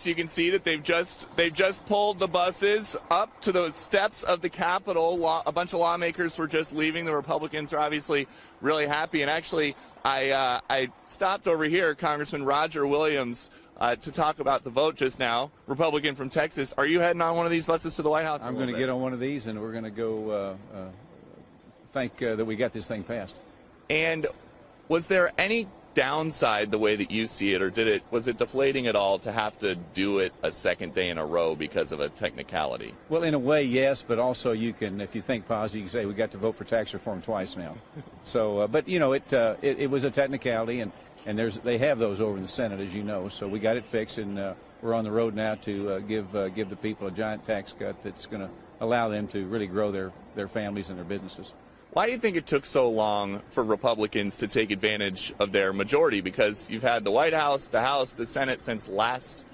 You can see that they've just pulled the buses up to the steps of the Capitol. A bunch of lawmakers were just leaving. The Republicans are obviously really happy. And actually, I stopped over here, Congressman Roger Williams, to talk about the vote just now. Republican from Texas. Are you heading on one of these buses to the White House? I'm going to get on one of these, and we're going to go thank that we got this thing passed. And was there any downside the way that you see it, or was it deflating at all to have to do it a second day in a row because of a technicality? Well, in a way, yes, but also you can, if you think positive, you can say we got to vote for tax reform twice now. So, but you know, it was a technicality, and they have those over in the Senate, as you know. So we got it fixed, and we're on the road now to give the people a giant tax cut that's going to allow them to really grow their families and their businesses. Why do you think it took so long for Republicans to take advantage of their majority? Because you've had the White House, the House, the Senate since last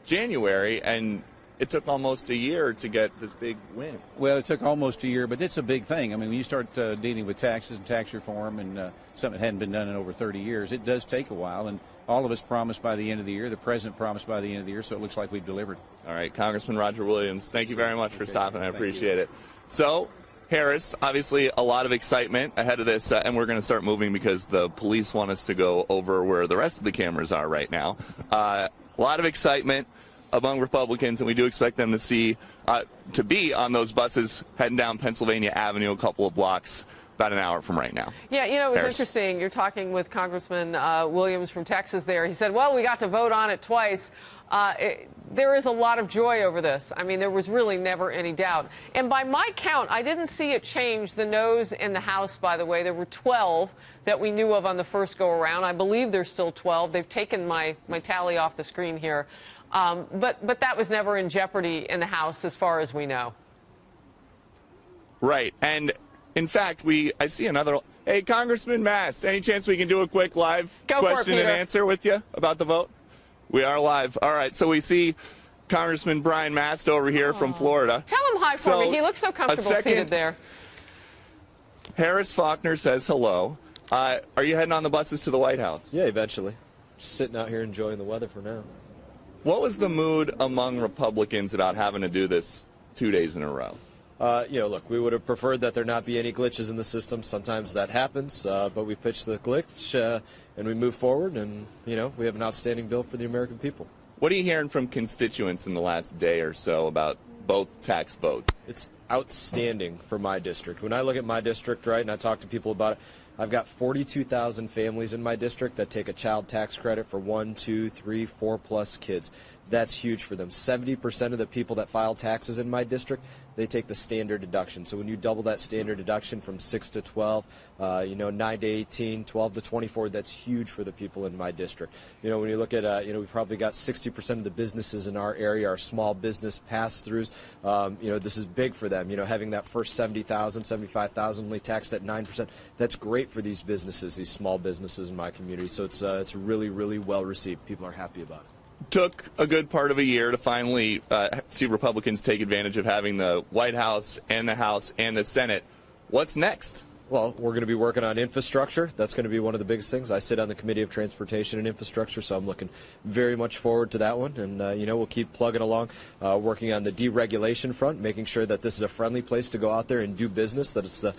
January, and it took almost a year to get this big win. Well, it took almost a year, but it's a big thing. I mean, when you start dealing with taxes and tax reform and something that hadn't been done in over 30 years, it does take a while. And all of us promised by the end of the year. The president promised by the end of the year, so it looks like we've delivered. All right, Congressman Roger Williams, thank you very much for stopping. I appreciate it. So, Harris, obviously a lot of excitement ahead of this, and we're going to start moving because the police want us to go over where the rest of the cameras are right now. A lot of excitement among Republicans, and we do expect them to be on those buses heading down Pennsylvania Avenue a couple of blocks about an hour from right now. Yeah, you know, it was Harris. interesting. You're talking with Congressman Williams from Texas there. He said, well, we got to vote on it twice. There is a lot of joy over this. I mean, there was really never any doubt. And by my count, I didn't see it change the noes in the House, by the way. There were 12 that we knew of on the first go-around. I believe there's still 12. They've taken my tally off the screen here. But that was never in jeopardy in the House as far as we know. Right. And, in fact, I see another. Hey, Congressman Mast, any chance we can do a quick live question and answer with you about the vote? We are live. All right, so we see Congressman Brian Mast over here from Florida. Tell him hi for me. He looks so comfortable seated there. Harris Faulkner says hello. Are you heading on the buses to the White House? Yeah, eventually. Just sitting out here enjoying the weather for now. What was the mood among Republicans about having to do this 2 days in a row? Look, we would have preferred that there not be any glitches in the system. Sometimes that happens, but we fixed the glitch and we move forward, and, we have an outstanding bill for the American people. What are you hearing from constituents in the last day or so about both tax votes? It's outstanding for my district. When I look at my district, right, and I talk to people about it, I've got 42,000 families in my district that take a child tax credit for 1, 2, 3, 4+ kids. That's huge for them. 70% of the people that file taxes in my district, they take the standard deduction. So when you double that standard deduction from 6 to 12, 9 to 18, 12 to 24, that's huge for the people in my district. When you look at, we've probably got 60% of the businesses in our area are small business pass-throughs. This is big for them. Having that first 70,000, 75,000 only taxed at 9%, that's great for these businesses, these small businesses in my community. So it's really, really well received. People are happy about it. Took a good part of a year to finally see Republicans take advantage of having the White House and the House and the Senate. What's next? Well, we're going to be working on infrastructure. That's going to be one of the biggest things. I sit on the Committee of Transportation and Infrastructure, so I'm looking very much forward to that one. And, we'll keep plugging along, working on the deregulation front, making sure that this is a friendly place to go out there and do business, that it's the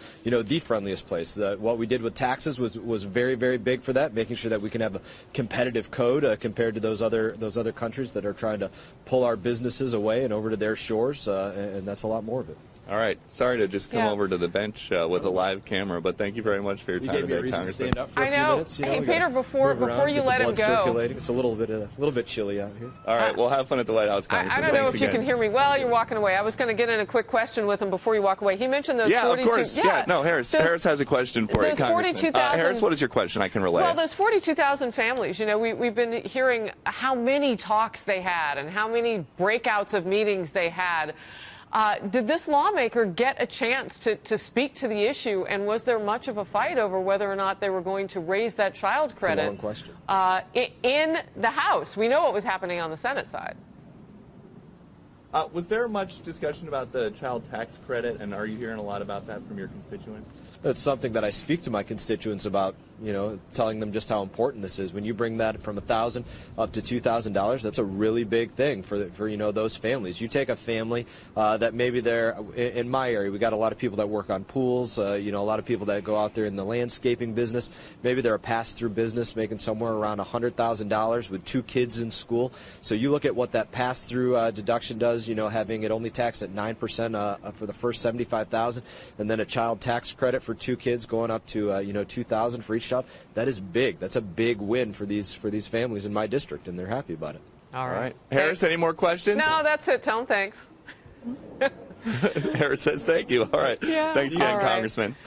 friendliest place. What we did with taxes was very, very big for that, making sure that we can have a competitive code compared to those other countries that are trying to pull our businesses away and over to their shores, and that's a lot more of it. All right. Sorry to just come over to the bench with a live camera, but thank you very much for your time today, Congressman. Stand up for a few I know. minutes, Hey, Peter, before you let him go. Circulating. It's a little bit chilly out here. All right. Well, have fun at the White House, Congressman. I don't know if you can hear me. Well, you're walking away. I was going to get in a quick question with him before you walk away. He mentioned those 42. Yeah, of course. Yeah, no, Harris has a question for you, those Congressman. 42,000. Harris, what is your question? I can relay. Well, those 42,000 families, we've been hearing how many talks they had and how many breakouts of meetings they had. Did this lawmaker get a chance to speak to the issue, and was there much of a fight over whether or not they were going to raise that child credit? That's a long question. In the House? We know what was happening on the Senate side. Was there much discussion about the child tax credit, and are you hearing a lot about that from your constituents? It's something that I speak to my constituents about telling them just how important this is. When you bring that from $1,000 up to $2,000, that's a really big thing for those families. You take a family that maybe they're in my area. We got a lot of people that work on pools. A lot of people that go out there in the landscaping business. Maybe they're a pass-through business making somewhere around $100,000 with 2 kids in school. So you look at what that pass-through deduction does. Having it only taxed at 9% for the first $75,000, and then a child tax credit for 2 kids going up to $2,000 for each child. That is big. That's a big win for these families in my district, and they're happy about it. All right. Harris, any more questions? No, that's it. Tell him thanks. Harris says thank you. All right. Yeah. Thanks again, All right. Congressman.